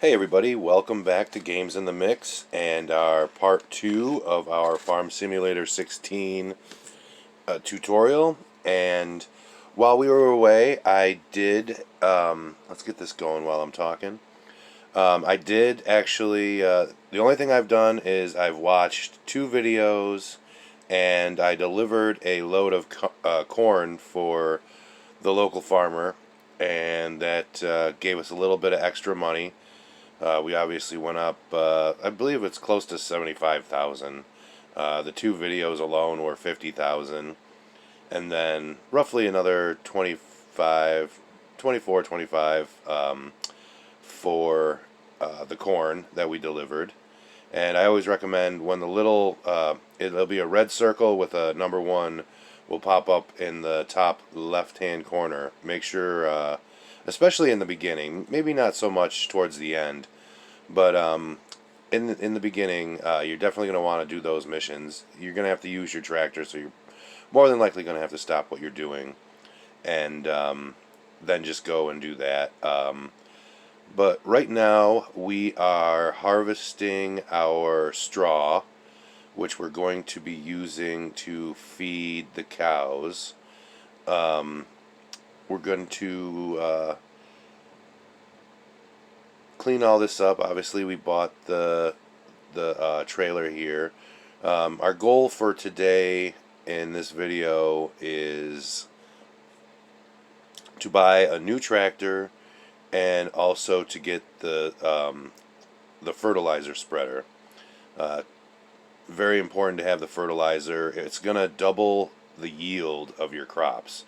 Hey everybody, welcome back to Games in the Mix and our part 2 of our Farm Simulator 16 tutorial. And while we were away, I did, let's get this going while I'm talking. I did actually, the only thing I've done is I've watched 2 videos and I delivered a load of corn for the local farmer, and that gave us a little bit of extra money. We obviously went up, I believe it's close to 75,000. The 2 videos alone were 50,000. And then roughly another 25, 24, 25 for the corn that we delivered. And I always recommend when the little, it'll be a red circle with a number 1 will pop up in the top left-hand corner. Make sure, especially in the beginning, maybe not so much towards the end, but in the beginning, you're definitely going to want to do those missions. You're going to have to use your tractor, so you're more than likely going to have to stop what you're doing and then just go and do that. But right now, we are harvesting our straw, which we're going to be using to feed the cows. We're going to clean all this up. Obviously, we bought the trailer here. Our goal for today in this video is to buy a new tractor and also to get the fertilizer spreader. Very important to have the fertilizer. It's gonna double the yield of your crops.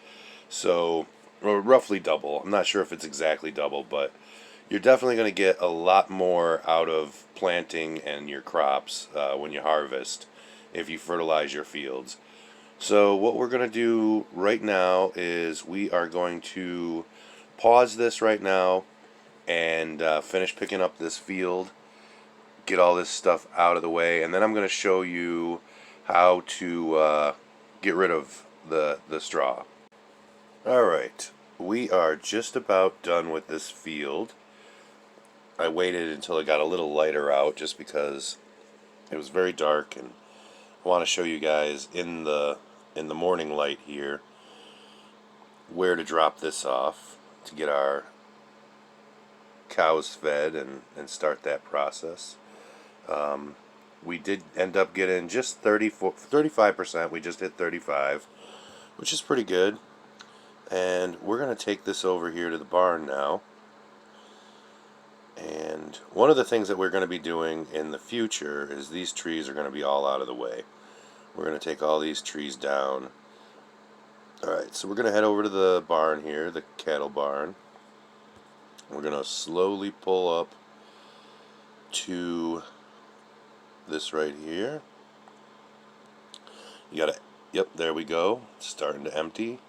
So, or roughly double. I'm not sure if it's exactly double, but you're definitely going to get a lot more out of planting and your crops when you harvest if you fertilize your fields. So what we're going to do right now is we are going to pause this right now and finish picking up this field, get all this stuff out of the way, and then I'm going to show you how to get rid of the straw. Alright, we are just about done with this field. I waited until it got a little lighter out just because it was very dark, and I want to show you guys in the morning light here where to drop this off to get our cows fed and start that process. We did end up getting just 35%. We just hit 35, which is pretty good. And we're going to take this over here to the barn now. And one of the things that we're going to be doing in the future is these trees are going to be all out of the way. We're going to take all these trees down. Alright, so we're going to head over to the barn here, the cattle barn. We're going to slowly pull up to this right here. You gotta, yep, there we go. It's starting to empty.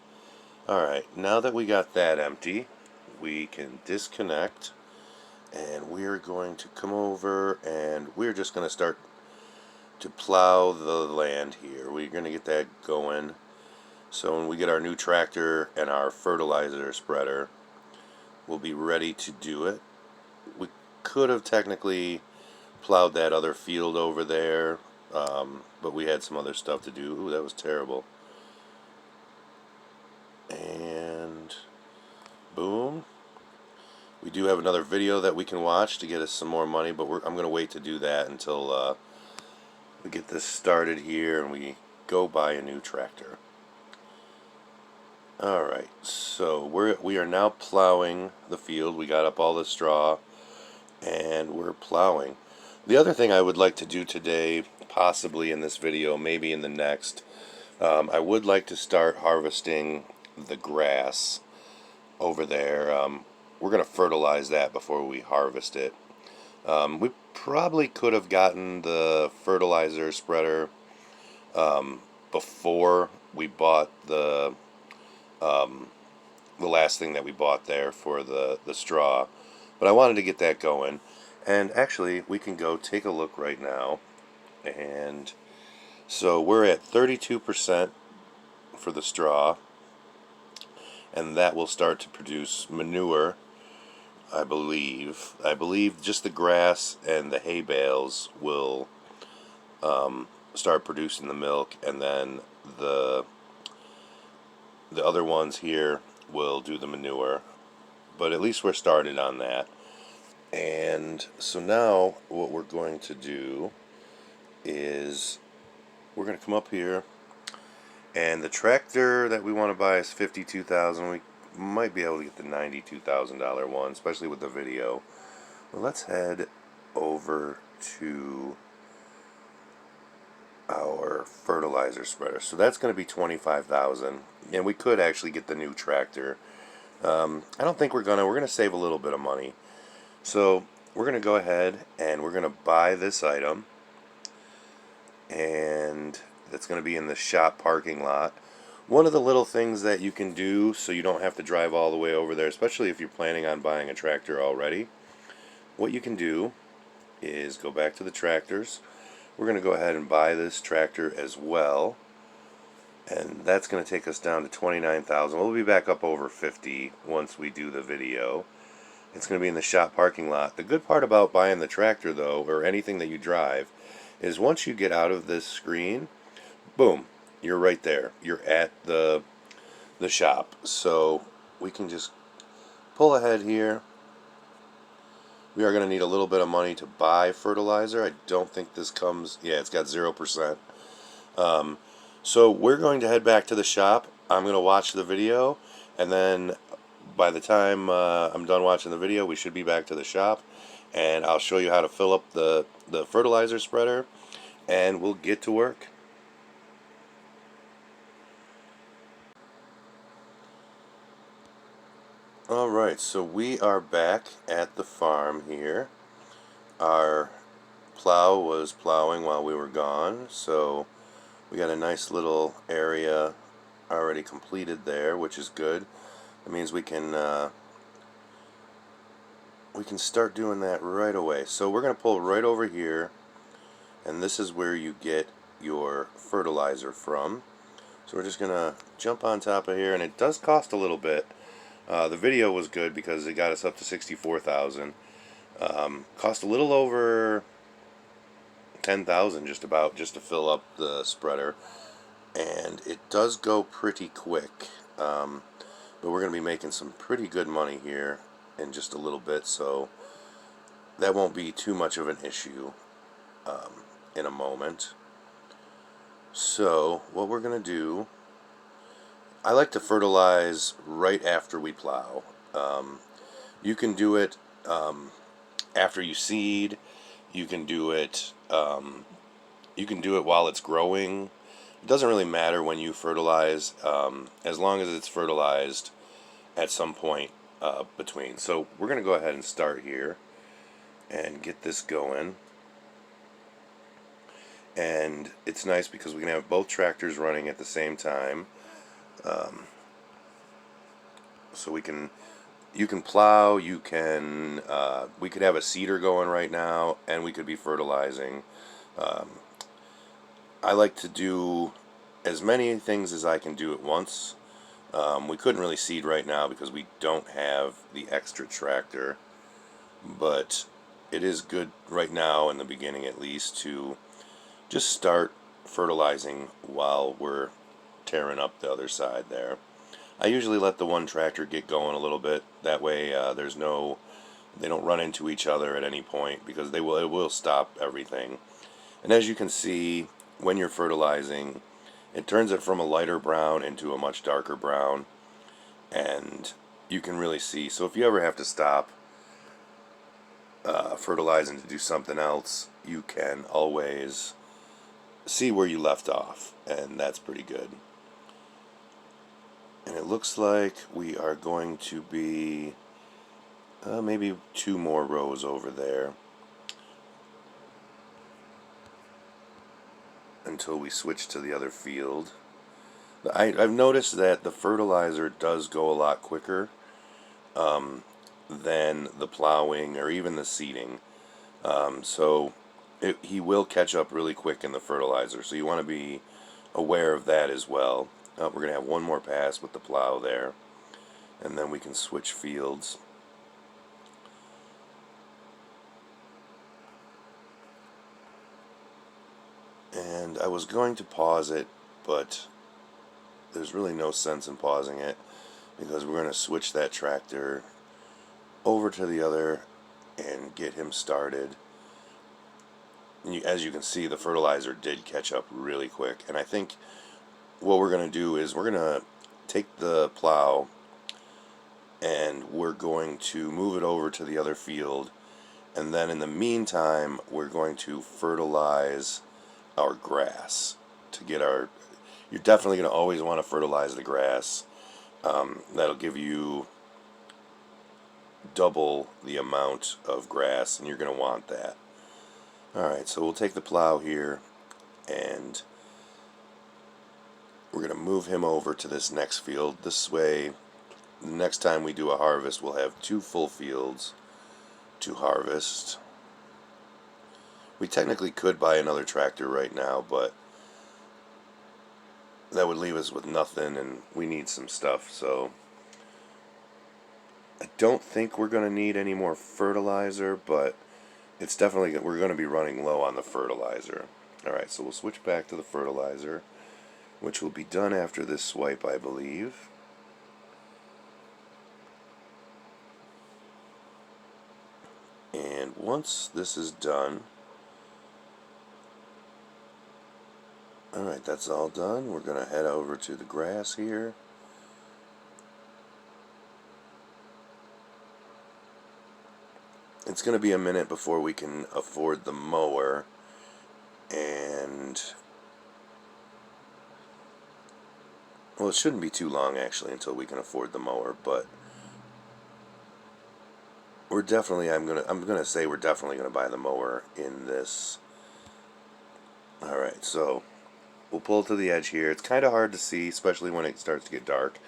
Alright, now that we got that empty, we can disconnect. And we're going to come over and we're just going to start to plow the land here. We're going to get that going. So when we get our new tractor and our fertilizer spreader, we'll be ready to do it. We could have technically plowed that other field over there, but we had some other stuff to do. Ooh, that was terrible. And boom. We do have another video that we can watch to get us some more money, but I'm going to wait to do that until we get this started here and we go buy a new tractor. Alright, so we are now plowing the field. We got up all the straw and we're plowing. The other thing I would like to do today, possibly in this video, maybe in the next, I would like to start harvesting the grass over there. We're going to fertilize that before we harvest it. We probably could have gotten the fertilizer spreader before we bought the last thing that we bought there for the straw, but I wanted to get that going. And actually, we can go take a look right now. And so we're at 32% for the straw, and that will start to produce manure I believe just the grass and the hay bales will start producing the milk, and then the the other ones here will do the manure. But at least we're started on that. And so now what we're going to do is we're going to come up here, and the tractor that we want to buy is $52,000. We might be able to get the $92,000 one, especially with the video. Well, let's head over to our fertilizer spreader. So that's going to be $25,000, and we could actually get the new tractor. I don't think we're gonna save a little bit of money. So we're gonna go ahead and we're gonna buy this item, and that's gonna be in the shop parking lot. One of the little things that you can do so you don't have to drive all the way over there, especially if you're planning on buying a tractor already, what you can do is go back to the tractors. We're going to go ahead and buy this tractor as well, and that's going to take us down to $29,000. We'll be back up over 50 once we do the video. It's going to be in the shop parking lot. The good part about buying the tractor, though, or anything that you drive, is once you get out of this screen, boom, you're right there. You're at the shop. So we can just pull ahead here. We are going to need a little bit of money to buy fertilizer. I don't think this comes... Yeah, it's got 0%. So we're going to head back to the shop. I'm going to watch the video, and then by the time I'm done watching the video, we should be back to the shop, and I'll show you how to fill up the fertilizer spreader, and we'll get to work. Alright, so we are back at the farm here. Our plow was plowing while we were gone, so we got a nice little area already completed there, which is good. That means we can start doing that right away. So we're going to pull right over here, and this is where you get your fertilizer from. So we're just going to jump on top of here, and it does cost a little bit. The video was good because it got us up to $64,000. Cost a little over $10,000 just about, just to fill up the spreader, and it does go pretty quick. But we're going to be making some pretty good money here in just a little bit, so that won't be too much of an issue in a moment. So what we're going to do, I like to fertilize right after we plow. You can do it after you seed. You can do it while it's growing. It doesn't really matter when you fertilize, as long as it's fertilized at some point between. So we're going to go ahead and start here and get this going. And it's nice because we can have both tractors running at the same time. So you can plow, we could have a seeder going right now, and we could be fertilizing. I like to do as many things as I can do at once. We couldn't really seed right now because we don't have the extra tractor, but it is good right now, in the beginning at least, to just start fertilizing while we're tearing up the other side there. I usually let the one tractor get going a little bit. That way they don't run into each other at any point, because it will stop everything. And as you can see, when you're fertilizing, it turns it from a lighter brown into a much darker brown, and you can really see. So if you ever have to stop fertilizing to do something else, you can always see where you left off, and that's pretty good. And it looks like we are going to be maybe 2 more rows over there until we switch to the other field. I've noticed that the fertilizer does go a lot quicker than the plowing or even the seeding. So he will catch up really quick in the fertilizer, so you want to be aware of that as well. We're going to have one more pass with the plow there, and then we can switch fields. And I was going to pause it, but there's really no sense in pausing it because we're going to switch that tractor over to the other and get him started. And as you can see, the fertilizer did catch up really quick. And I think what we're going to do is we're going to take the plow and we're going to move it over to the other field. And then in the meantime, we're going to fertilize our grass to get our... You're definitely going to always want to fertilize the grass. That'll give you double the amount of grass, and you're going to want that. Alright, so we'll take the plow here, and we're going to move him over to this next field. This way, the next time we do a harvest, we'll have 2 full fields to harvest. We technically could buy another tractor right now, but that would leave us with nothing, and we need some stuff, so I don't think we're going to need any more fertilizer, but it's definitely, we're going to be running low on the fertilizer. Alright, so we'll switch back to the fertilizer, which will be done after this swipe, I believe. And once this is done, alright, that's all done. We're going to head over to the grass here. It's going to be a minute before we can afford the mower, and well, it shouldn't be too long actually until we can afford the mower, but we're definitely, I'm gonna say we're definitely gonna buy the mower in this. Alright, so we'll pull to the edge here. It's kind of hard to see, especially when it starts to get dark,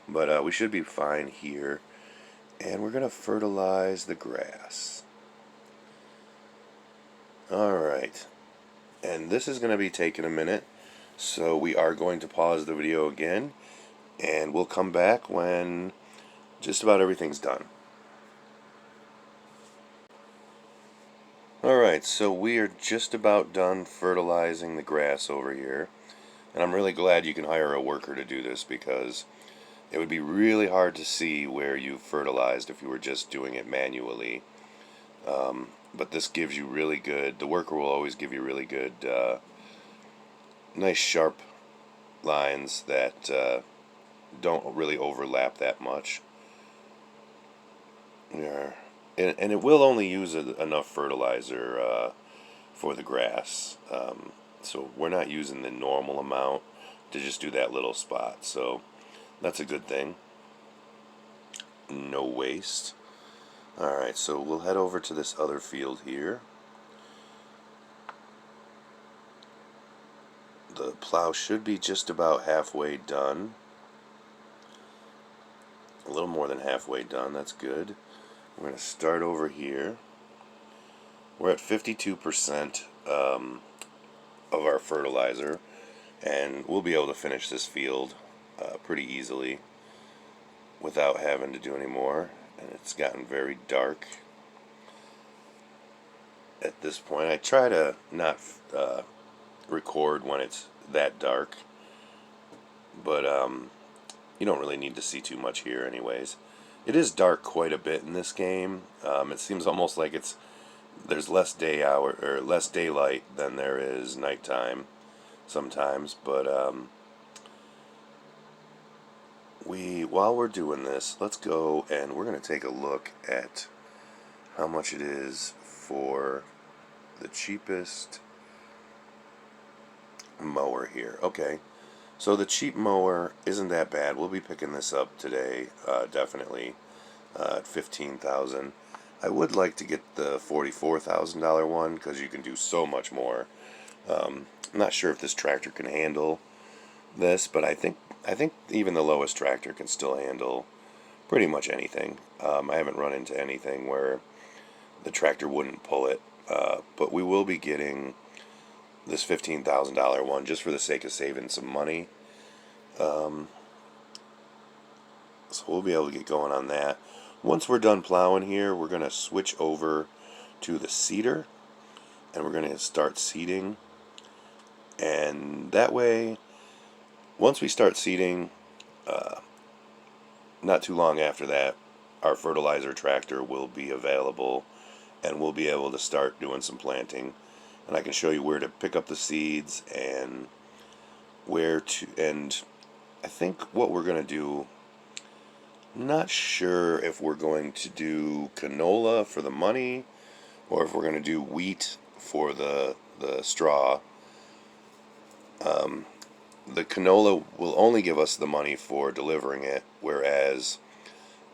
but we should be fine here. And we're gonna fertilize the grass. Alright, and this is gonna be taking a minute, so we are going to pause the video again, and we'll come back when just about everything's done. Alright, so we are just about done fertilizing the grass over here, and I'm really glad you can hire a worker to do this because it would be really hard to see where you fertilized if you were just doing it manually. But this gives you really good, the worker will always give you really good, nice sharp lines that don't really overlap that much. Yeah. And it will only use enough fertilizer for the grass. So we're not using the normal amount to just do that little spot. So that's a good thing. No waste. Alright, so we'll head over to this other field here. The plow should be just about halfway done. A little more than halfway done, that's good. We're going to start over here. We're at 52% of our fertilizer, and we'll be able to finish this field pretty easily without having to do any more. And it's gotten very dark at this point. I try to not record when it's that dark, but you don't really need to see too much here anyways. It is dark quite a bit in this game. It seems almost like there's less less daylight than there is nighttime sometimes, but while we're doing this, let's go and we're going to take a look at how much it is for the cheapest mower here. Okay, so the cheap mower isn't that bad. We'll be picking this up today, definitely, at $15,000. I would like to get the $44,000 one because you can do so much more. I'm not sure if this tractor can handle this, but I think even the lowest tractor can still handle pretty much anything. I haven't run into anything where the tractor wouldn't pull it, but we will be getting this $15,000 one just for the sake of saving some money. So we'll be able to get going on that. Once we're done plowing here, we're going to switch over to the seeder, and we're going to start seeding. And that way, once we start seeding, not too long after that, our fertilizer tractor will be available and we'll be able to start doing some planting. And I can show you where to pick up the seeds and where to, and I think what we're going to do, I'm not sure if we're going to do canola for the money or if we're going to do wheat for the straw. The canola will only give us the money for delivering it, whereas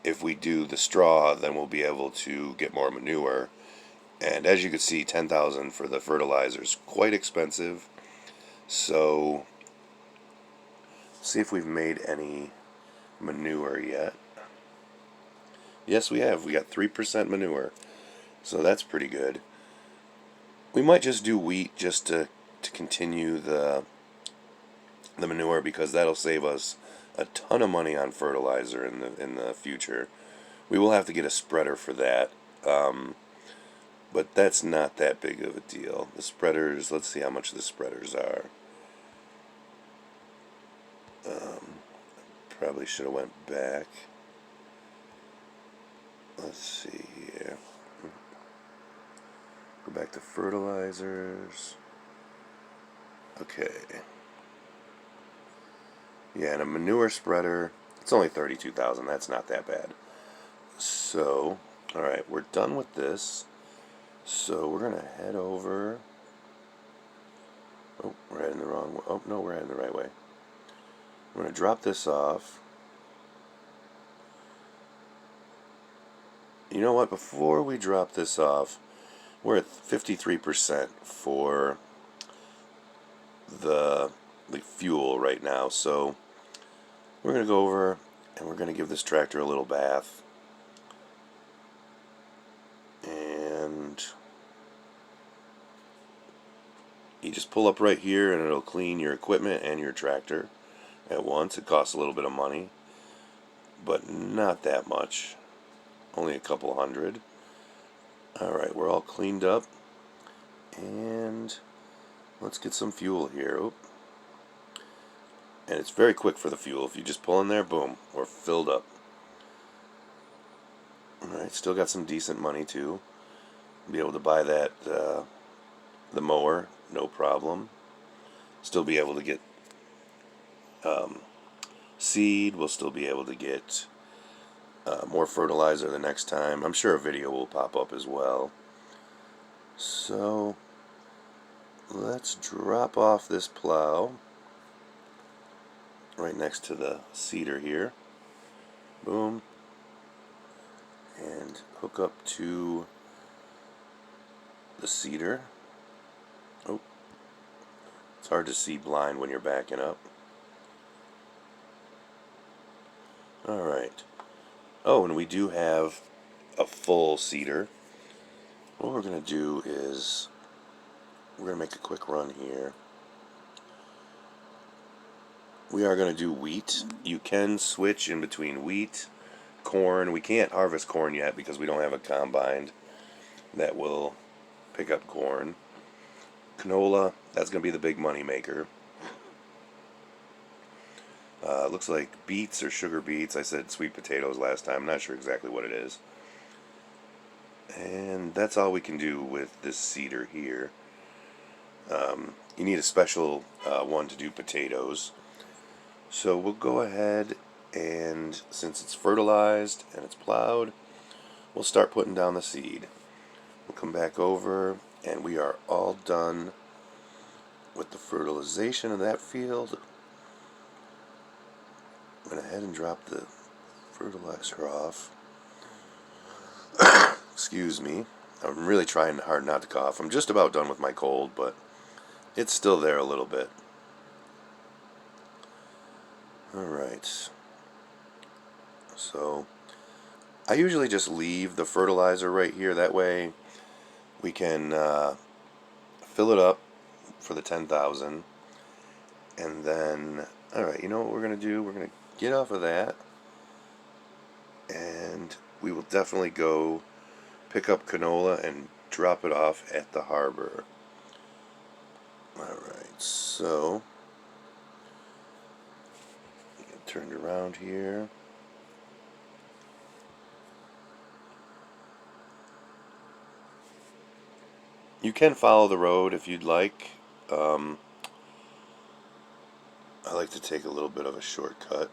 if we do the straw, then we'll be able to get more manure. And as you can see, 10,000 for the fertilizer is quite expensive. So, see if we've made any manure yet. Yes, we have. We got 3% manure. So that's pretty good. We might just do wheat just to continue the manure, because that'll save us a ton of money on fertilizer in the future. We will have to get a spreader for that. But that's not that big of a deal. The spreaders, let's see how much the spreaders are. Probably should have went back. Let's see here. Go back to fertilizers. Okay. Yeah, and a manure spreader, it's only 32,000. That's not that bad. So, alright, we're done with this. So we're going to head over. Oh, we're heading the wrong way. Oh, no, we're heading the right way. I'm going to drop this off. You know what? Before we drop this off, we're at 53% for the fuel right now. So we're going to go over and we're going to give this tractor a little bath. And you just pull up right here and it'll clean your equipment and your tractor at once. It costs a little bit of money, but not that much. Only a couple hundred. Alright, we're all cleaned up. And let's get some fuel here. Oop. And it's very quick for the fuel. If you just pull in there, boom, we're filled up. Alright, still got some decent money too. Be able to buy that, the mower, no problem. Still be able to get seed. We'll still be able to get more fertilizer the next time. I'm sure a video will pop up as well. So let's drop off this plow right next to the seeder here. Boom. And hook up to the seeder. Oh, it's hard to see blind when you're backing up. Alright. Oh, and we do have a full seeder. What we're going to do is we're going to make a quick run here. We are going to do wheat. You can switch in between wheat, corn. We can't harvest corn yet because we don't have a combine that will pick up corn. Canola, that's going to be the big money maker. Looks like beets or sugar beets. I said sweet potatoes last time. I'm not sure exactly what it is. And that's all we can do with this seeder here. You need a special one to do potatoes. So we'll go ahead and, since it's fertilized and it's plowed, we'll start putting down the seed. We'll come back over and we are all done with the fertilization of that field. I'm going to head and drop the fertilizer off. Excuse me. I'm really trying hard not to cough. I'm just about done with my cold, but it's still there a little bit. Alright. So, I usually just leave the fertilizer right here. That way we can fill it up for the 10,000. And then, alright, you know what we're going to do? We're going to get off of that. And we will definitely go pick up canola and drop it off at the harbor. Alright, so turned around here. You can follow the road if you'd like. I like to take a little bit of a shortcut.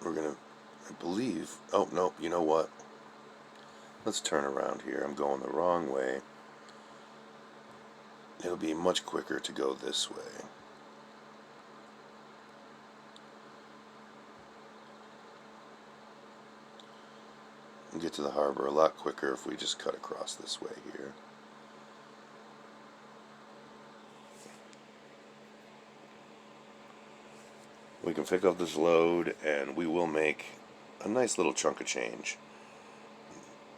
We're gonna, I believe, oh no, you know what? Let's turn around here. I'm going the wrong way. It'll be much quicker to go this way. We'll get to the harbor a lot quicker if we just cut across this way here. We can pick up this load and we will make a nice little chunk of change.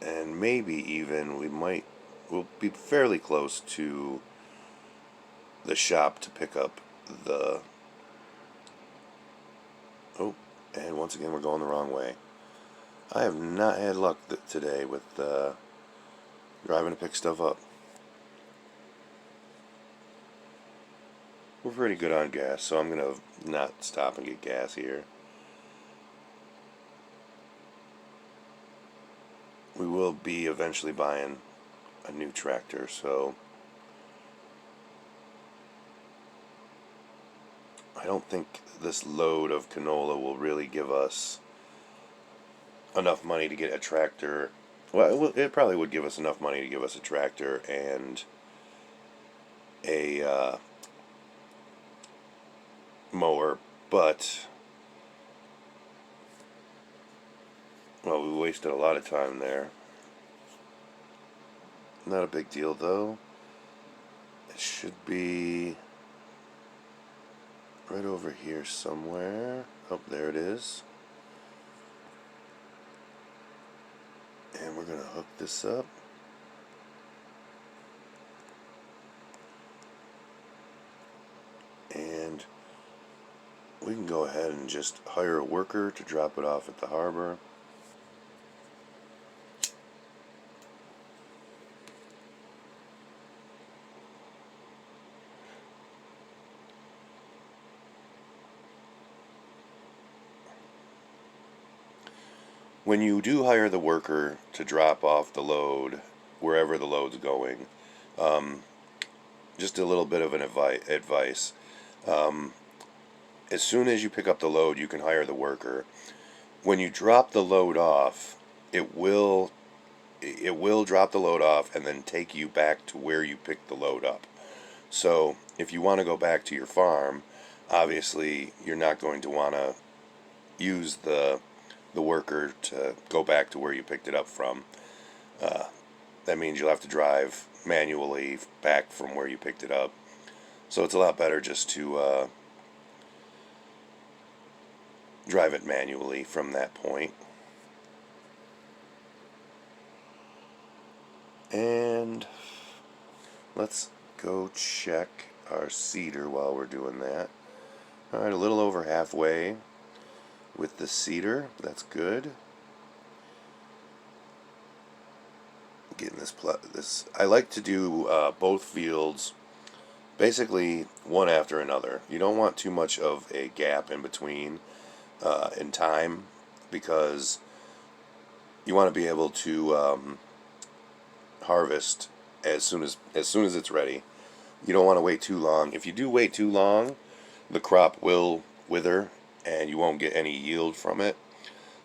And maybe even we'll be fairly close to the shop to pick up the... Oh, and once again we're going the wrong way. I have not had luck today with driving to pick stuff up. We're pretty good on gas, so I'm going to not stop and get gas here. We will be eventually buying a new tractor, so I don't think this load of canola will really give us enough money to get a tractor. Well, it probably would give us enough money to give us a tractor and a mower, but well, we wasted a lot of time there. Not a big deal though. It should be right over here somewhere. Oh, there it is. And we're going to hook this up. And we can go ahead and just hire a worker to drop it off at the harbor. When you do hire the worker to drop off the load, wherever the load's going, just a little bit of an advice. As soon as you pick up the load, you can hire the worker. When you drop the load off, it will drop the load off and then take you back to where you picked the load up. So if you want to go back to your farm, obviously you're not going to want to use the worker to go back to where you picked it up from. That means you'll have to drive manually back from where you picked it up. So it's a lot better just to drive it manually from that point. And let's go check our seeder while we're doing that. Alright, a little over halfway with the seeder. That's good. Getting this. I like to do both fields basically one after another. You don't want too much of a gap in between in time, because you want to be able to harvest as soon as it's ready. You don't want to wait too long. If you do wait too long, the crop will wither and you won't get any yield from it.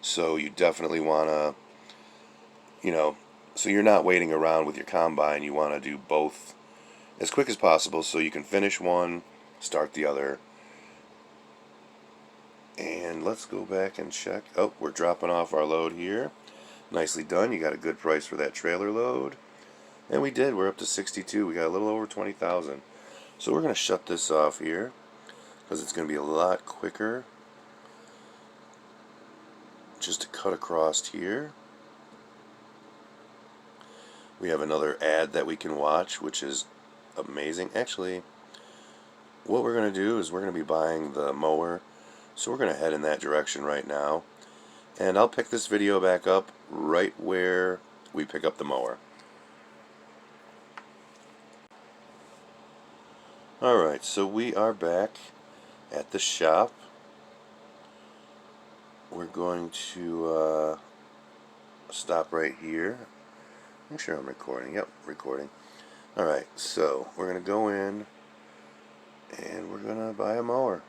So you definitely want to, so you're not waiting around with your combine. You want to do both as quick as possible so you can finish one, start the other. And let's go back and check. Oh, we're dropping off our load here. Nicely done. You got a good price for that trailer load. And we did. We're up to 62. We got a little over 20,000. So we're going to shut this off here because it's going to be a lot quicker just to cut across here. We have another ad that we can watch, which is amazing. Actually, what we're going to do is we're going to be buying the mower. So we're going to head in that direction right now. And I'll pick this video back up right where we pick up the mower. Alright, so we are back at the shop. We're going to stop right here. Make sure I'm recording. Yep, recording. Alright, so we're going to go in and we're going to buy a mower.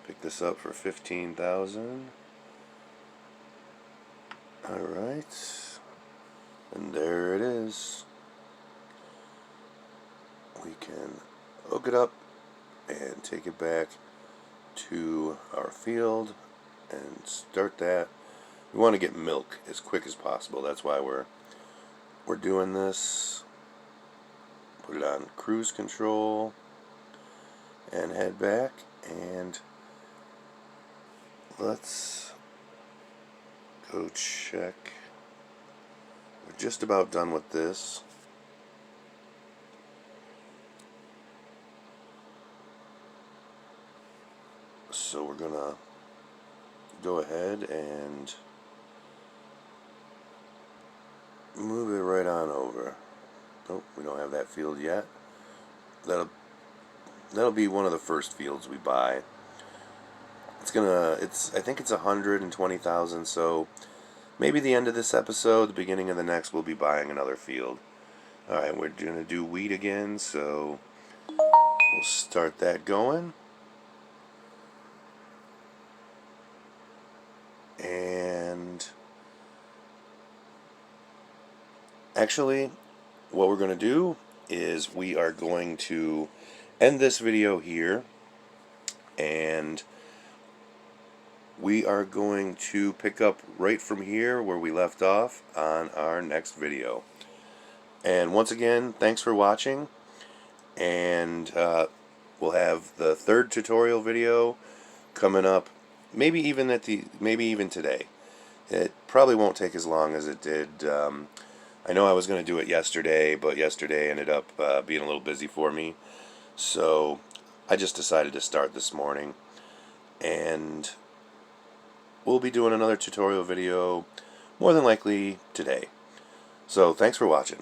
Pick this up for $15,000. Alright, and there it is. We can hook it up and take it back to our field and start that. We want to get milk as quick as possible. That's why we're doing this. Put it on cruise control and head back, and let's go check. We're just about done with this. So we're gonna go ahead and move it right on over. Nope, we don't have that field yet. That'll be one of the first fields we buy. I think it's 120,000, so maybe the end of this episode, the beginning of the next, we'll be buying another field. Alright, we're gonna do wheat again, so we'll start that going. And actually, what we're going to do is we are going to end this video here, and we are going to pick up right from here where we left off on our next video. And once again, thanks for watching, and we'll have the third tutorial video coming up. Maybe even today. It probably won't take as long as it did. I know I was going to do it yesterday, but yesterday ended up being a little busy for me. So I just decided to start this morning. And we'll be doing another tutorial video more than likely today. So thanks for watching.